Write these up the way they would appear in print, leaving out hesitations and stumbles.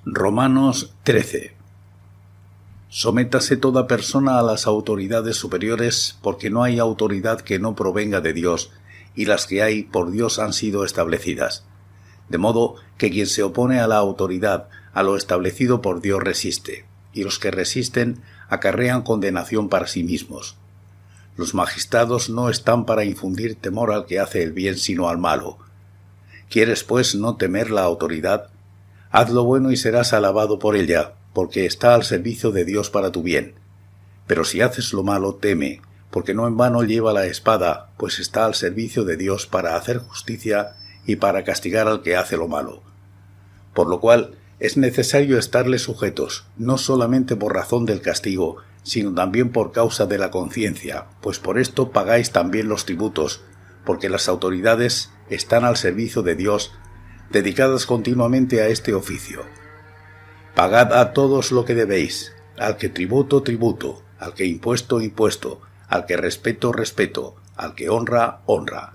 Romanos 13. Sométase toda persona a las autoridades superiores, porque no hay autoridad que no provenga de Dios, y las que hay por Dios han sido establecidas. De modo que quien se opone a la autoridad, a lo establecido por Dios resiste, y los que resisten acarrean condenación para sí mismos. Los magistrados no están para infundir temor al que hace el bien, sino al malo. ¿Quieres, pues, no temer la autoridad? Haz lo bueno y serás alabado por ella, porque está al servicio de Dios para tu bien. Pero si haces lo malo, teme, porque no en vano lleva la espada, pues está al servicio de Dios para hacer justicia y para castigar al que hace lo malo. Por lo cual es necesario estarle sujetos, no solamente por razón del castigo, sino también por causa de la conciencia, pues por esto pagáis también los tributos, porque las autoridades están al servicio de Dios, dedicadas continuamente a este oficio. Pagad a todos lo que debéis, al que tributo, tributo, al que impuesto, impuesto, al que respeto, respeto, al que honra, honra.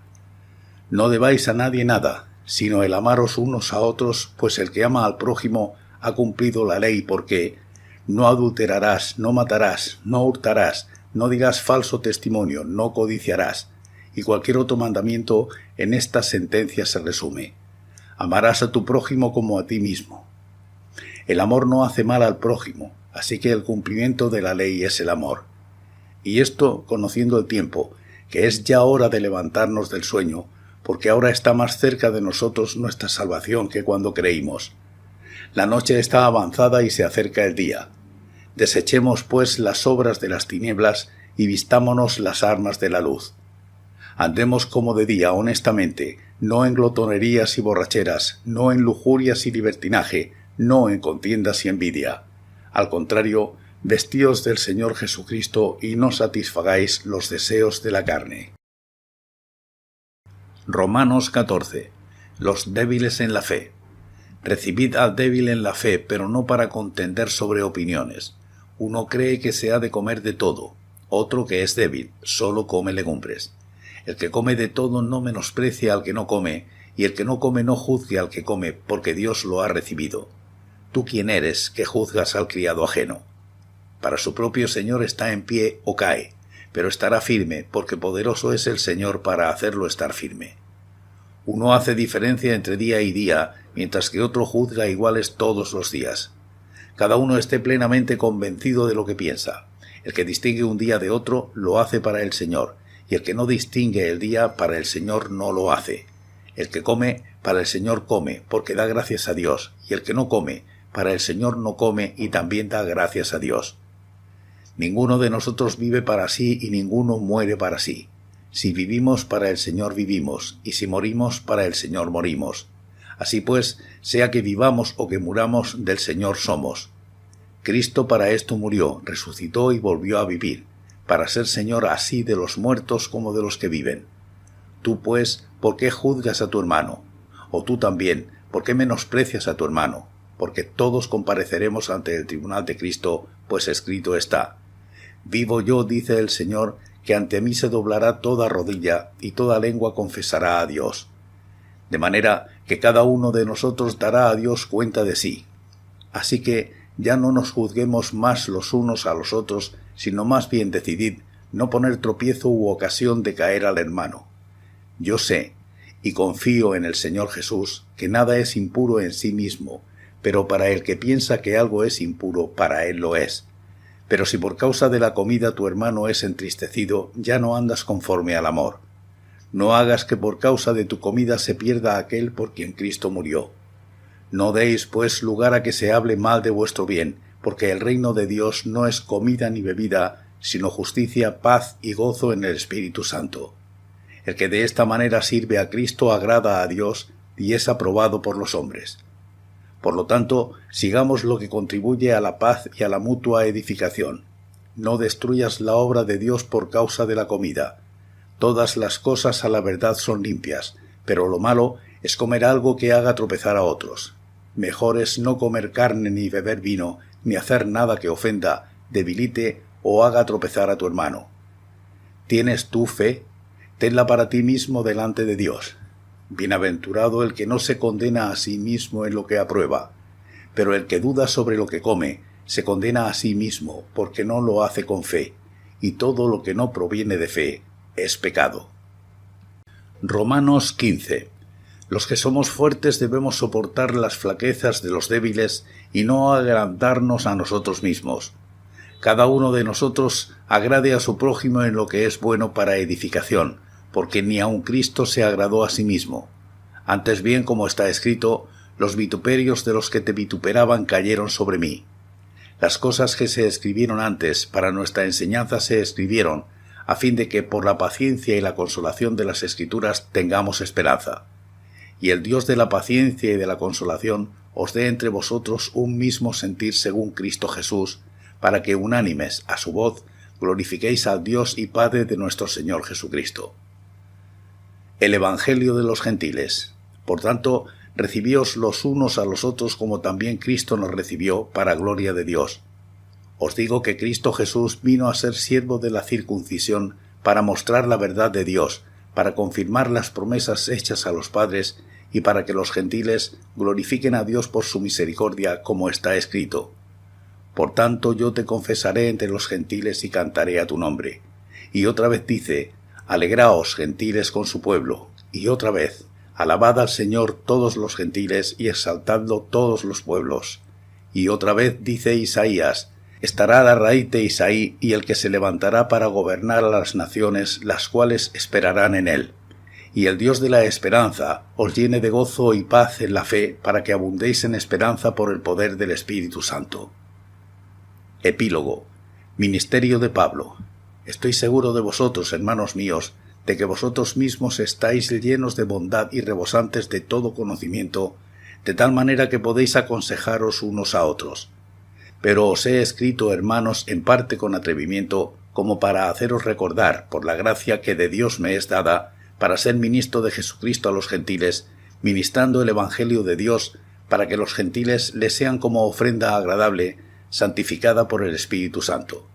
No debáis a nadie nada, sino el amaros unos a otros, pues el que ama al prójimo ha cumplido la ley, porque no adulterarás, no matarás, no hurtarás, no dirás falso testimonio, no codiciarás, y cualquier otro mandamiento en esta sentencia se resume. Amarás a tu prójimo como a ti mismo. El amor no hace mal al prójimo, así que el cumplimiento de la ley es el amor. Y esto conociendo el tiempo, que es ya hora de levantarnos del sueño, porque ahora está más cerca de nosotros nuestra salvación que cuando creímos. La noche está avanzada y se acerca el día. Desechemos, pues, las obras de las tinieblas y vistámonos las armas de la luz. Andemos como de día honestamente, no en glotonerías y borracheras, no en lujurias y libertinaje, no en contiendas y envidia. Al contrario, vestíos del Señor Jesucristo y no satisfagáis los deseos de la carne. Romanos 14. Los débiles en la fe. Recibid al débil en la fe, pero no para contender sobre opiniones. Uno cree que se ha de comer de todo, otro que es débil, solo come legumbres. El que come de todo no menosprecia al que no come, y el que no come no juzgue al que come, porque Dios lo ha recibido. ¿Tú quién eres que juzgas al criado ajeno? Para su propio Señor está en pie o cae, pero estará firme, porque poderoso es el Señor para hacerlo estar firme. Uno hace diferencia entre día y día, mientras que otro juzga iguales todos los días. Cada uno esté plenamente convencido de lo que piensa. El que distingue un día de otro lo hace para el Señor, y el que no distingue el día para el Señor no lo hace. El que come, para el Señor come, porque da gracias a Dios, y el que no come, para el Señor no come y también da gracias a Dios. Ninguno de nosotros vive para sí y ninguno muere para sí. Si vivimos, para el Señor vivimos, y si morimos, para el Señor morimos. Así pues, sea que vivamos o que muramos, del Señor somos. Cristo para esto murió, resucitó y volvió a vivir, para ser Señor así de los muertos como de los que viven. Tú, pues, ¿por qué juzgas a tu hermano? O tú también, ¿por qué menosprecias a tu hermano? Porque todos compareceremos ante el tribunal de Cristo, pues escrito está: Vivo yo, dice el Señor, que ante mí se doblará toda rodilla y toda lengua confesará a Dios. De manera que cada uno de nosotros dará a Dios cuenta de sí. Así que ya no nos juzguemos más los unos a los otros, sino más bien decidid no poner tropiezo u ocasión de caer al hermano. Yo sé, y confío en el Señor Jesús, que nada es impuro en sí mismo, pero para el que piensa que algo es impuro, para él lo es. Pero si por causa de la comida tu hermano es entristecido, ya no andas conforme al amor. No hagas que por causa de tu comida se pierda aquel por quien Cristo murió. No deis, pues, lugar a que se hable mal de vuestro bien, porque el reino de Dios no es comida ni bebida, sino justicia, paz y gozo en el Espíritu Santo. El que de esta manera sirve a Cristo agrada a Dios y es aprobado por los hombres. Por lo tanto, sigamos lo que contribuye a la paz y a la mutua edificación. No destruyas la obra de Dios por causa de la comida. Todas las cosas a la verdad son limpias, pero lo malo es comer algo que haga tropezar a otros. Mejor es no comer carne ni beber vino, ni hacer nada que ofenda, debilite o haga tropezar a tu hermano. ¿Tienes tú fe? Tenla para ti mismo delante de Dios. Bienaventurado el que no se condena a sí mismo en lo que aprueba. Pero el que duda sobre lo que come, se condena a sí mismo, porque no lo hace con fe, y todo lo que no proviene de fe es pecado. Romanos 15. Los que somos fuertes debemos soportar las flaquezas de los débiles y no agrandarnos a nosotros mismos. Cada uno de nosotros agrade a su prójimo en lo que es bueno para edificación, porque ni aun Cristo se agradó a sí mismo. Antes bien, como está escrito, los vituperios de los que te vituperaban cayeron sobre mí. Las cosas que se escribieron antes para nuestra enseñanza se escribieron, a fin de que por la paciencia y la consolación de las Escrituras tengamos esperanza. Y el Dios de la paciencia y de la consolación os dé entre vosotros un mismo sentir según Cristo Jesús, para que unánimes a su voz glorifiquéis al Dios y Padre de nuestro Señor Jesucristo. El Evangelio de los Gentiles. Por tanto, recibíos los unos a los otros como también Cristo nos recibió para gloria de Dios. Os digo que Cristo Jesús vino a ser siervo de la circuncisión para mostrar la verdad de Dios, para confirmar las promesas hechas a los padres y para que los gentiles glorifiquen a Dios por su misericordia, como está escrito. Por tanto yo te confesaré entre los gentiles y cantaré a tu nombre. Y otra vez dice, alegraos gentiles con su pueblo. Y otra vez, alabad al Señor todos los gentiles y exaltadlo todos los pueblos. Y otra vez dice Isaías, estará la raíz de Isaí y el que se levantará para gobernar a las naciones, las cuales esperarán en él. Y el Dios de la esperanza os llene de gozo y paz en la fe, para que abundéis en esperanza por el poder del Espíritu Santo. Epílogo. Ministerio de Pablo. Estoy seguro de vosotros, hermanos míos, de que vosotros mismos estáis llenos de bondad y rebosantes de todo conocimiento, de tal manera que podéis aconsejaros unos a otros. Pero os he escrito, hermanos, en parte con atrevimiento, como para haceros recordar, por la gracia que de Dios me es dada, para ser ministro de Jesucristo a los gentiles, ministrando el Evangelio de Dios, para que los gentiles le sean como ofrenda agradable, santificada por el Espíritu Santo.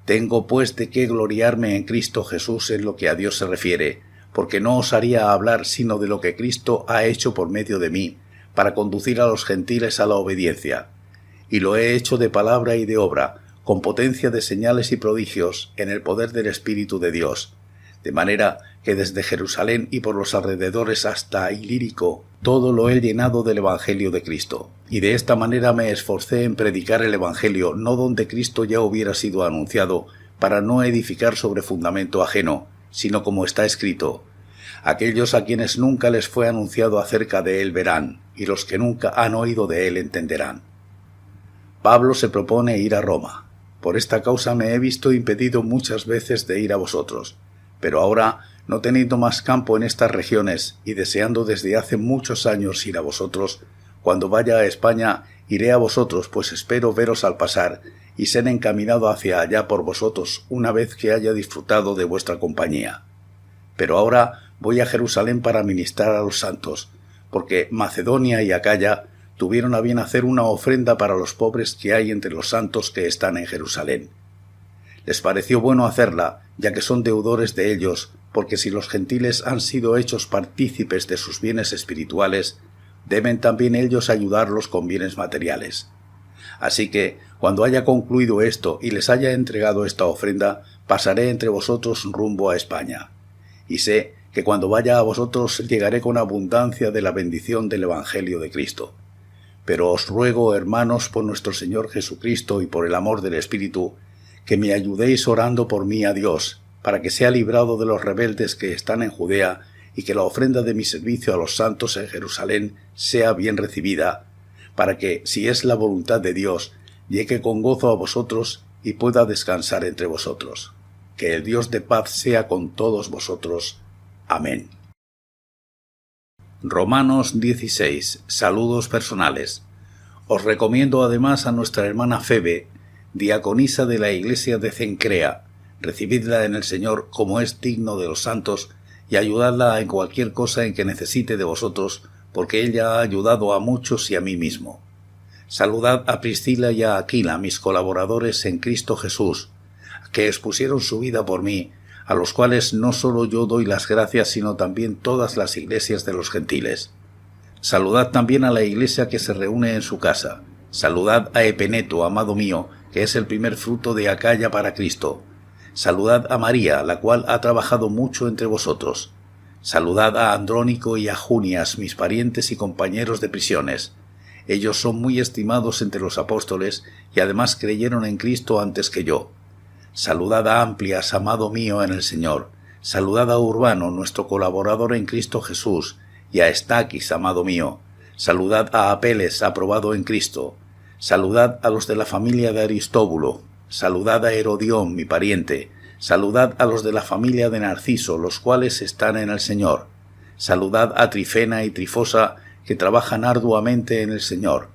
Tengo pues de qué gloriarme en Cristo Jesús en lo que a Dios se refiere, porque no osaría hablar sino de lo que Cristo ha hecho por medio de mí, para conducir a los gentiles a la obediencia. Y lo he hecho de palabra y de obra, con potencia de señales y prodigios, en el poder del Espíritu de Dios, de manera que desde Jerusalén y por los alrededores hasta Ilírico, todo lo he llenado del Evangelio de Cristo. Y de esta manera me esforcé en predicar el Evangelio, no donde Cristo ya hubiera sido anunciado, para no edificar sobre fundamento ajeno, sino como está escrito, aquellos a quienes nunca les fue anunciado acerca de él verán, y los que nunca han oído de él entenderán. Pablo se propone ir a Roma. Por esta causa me he visto impedido muchas veces de ir a vosotros. Pero ahora, no teniendo más campo en estas regiones y deseando desde hace muchos años ir a vosotros, cuando vaya a España iré a vosotros, pues espero veros al pasar y ser encaminado hacia allá por vosotros una vez que haya disfrutado de vuestra compañía. Pero ahora voy a Jerusalén para ministrar a los santos, porque Macedonia y Acaya tuvieron a bien hacer una ofrenda para los pobres que hay entre los santos que están en Jerusalén. Les pareció bueno hacerla, ya que son deudores de ellos, porque si los gentiles han sido hechos partícipes de sus bienes espirituales, deben también ellos ayudarlos con bienes materiales. Así que, cuando haya concluido esto y les haya entregado esta ofrenda, pasaré entre vosotros rumbo a España. Y sé que cuando vaya a vosotros llegaré con abundancia de la bendición del Evangelio de Cristo. Pero os ruego, hermanos, por nuestro Señor Jesucristo y por el amor del Espíritu, que me ayudéis orando por mí a Dios, para que sea librado de los rebeldes que están en Judea, y que la ofrenda de mi servicio a los santos en Jerusalén sea bien recibida, para que, si es la voluntad de Dios, llegue con gozo a vosotros y pueda descansar entre vosotros. Que el Dios de paz sea con todos vosotros. Amén. Romanos 16. Saludos personales. Os recomiendo además a nuestra hermana Febe, diaconisa de la iglesia de Cencrea. Recibidla en el Señor como es digno de los santos y ayudadla en cualquier cosa en que necesite de vosotros, porque ella ha ayudado a muchos y a mí mismo. Saludad a Priscila y a Aquila, mis colaboradores en Cristo Jesús, que expusieron su vida por mí, a los cuales no solo yo doy las gracias, sino también todas las iglesias de los gentiles. Saludad también a la iglesia que se reúne en su casa. Saludad a Epeneto, amado mío, que es el primer fruto de Acaya para Cristo. Saludad a María, la cual ha trabajado mucho entre vosotros. Saludad a Andrónico y a Junias, mis parientes y compañeros de prisiones. Ellos son muy estimados entre los apóstoles y además creyeron en Cristo antes que yo. Saludad a Amplias, amado mío en el Señor. Saludad a Urbano, nuestro colaborador en Cristo Jesús, y a Estaquis, amado mío. Saludad a Apeles, aprobado en Cristo. Saludad a los de la familia de Aristóbulo. Saludad a Herodión, mi pariente. Saludad a los de la familia de Narciso, los cuales están en el Señor. Saludad a Trifena y Trifosa, que trabajan arduamente en el Señor.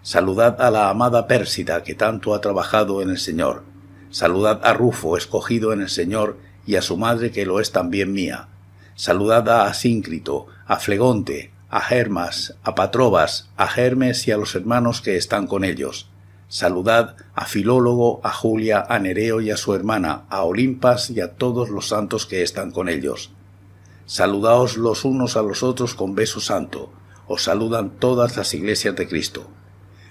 Saludad a la amada Pérsida, que tanto ha trabajado en el Señor. Saludad a Rufo, escogido en el Señor, y a su madre, que lo es también mía. Saludad a Asíncrito, a Flegonte, a Hermas, a Patrobas, a Hermes y a los hermanos que están con ellos. Saludad a Filólogo, a Julia, a Nereo y a su hermana, a Olimpas y a todos los santos que están con ellos. Saludaos los unos a los otros con beso santo. Os saludan todas las iglesias de Cristo.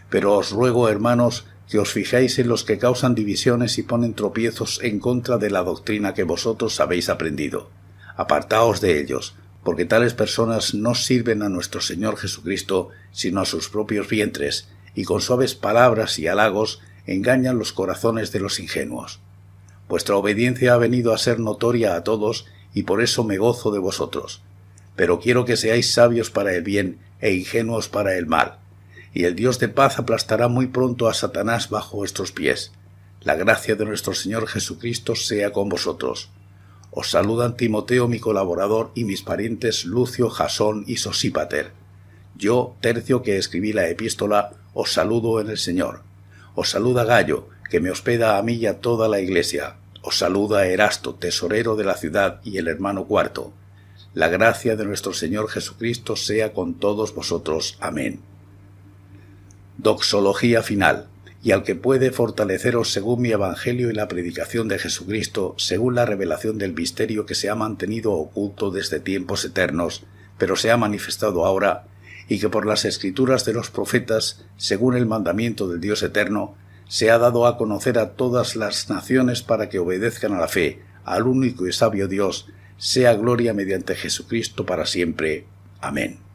Pero os ruego, hermanos, que os fijéis en los que causan divisiones y ponen tropiezos en contra de la doctrina que vosotros habéis aprendido. Apartaos de ellos, porque tales personas no sirven a nuestro Señor Jesucristo, sino a sus propios vientres, y con suaves palabras y halagos engañan los corazones de los ingenuos. Vuestra obediencia ha venido a ser notoria a todos, y por eso me gozo de vosotros. Pero quiero que seáis sabios para el bien e ingenuos para el mal. Y el Dios de paz aplastará muy pronto a Satanás bajo vuestros pies. La gracia de nuestro Señor Jesucristo sea con vosotros. Os saludan Timoteo, mi colaborador, y mis parientes Lucio, Jasón y Sosípater. Yo, Tercio, que escribí la epístola, os saludo en el Señor. Os saluda Gayo, que me hospeda a mí y a toda la iglesia. Os saluda Erasto, tesorero de la ciudad, y el hermano Cuarto. La gracia de nuestro Señor Jesucristo sea con todos vosotros. Amén. Doxología final. Y al que puede fortaleceros según mi evangelio y la predicación de Jesucristo, según la revelación del misterio que se ha mantenido oculto desde tiempos eternos, pero se ha manifestado ahora, y que por las escrituras de los profetas, según el mandamiento del Dios eterno, se ha dado a conocer a todas las naciones para que obedezcan a la fe, al único y sabio Dios, sea gloria mediante Jesucristo para siempre. Amén.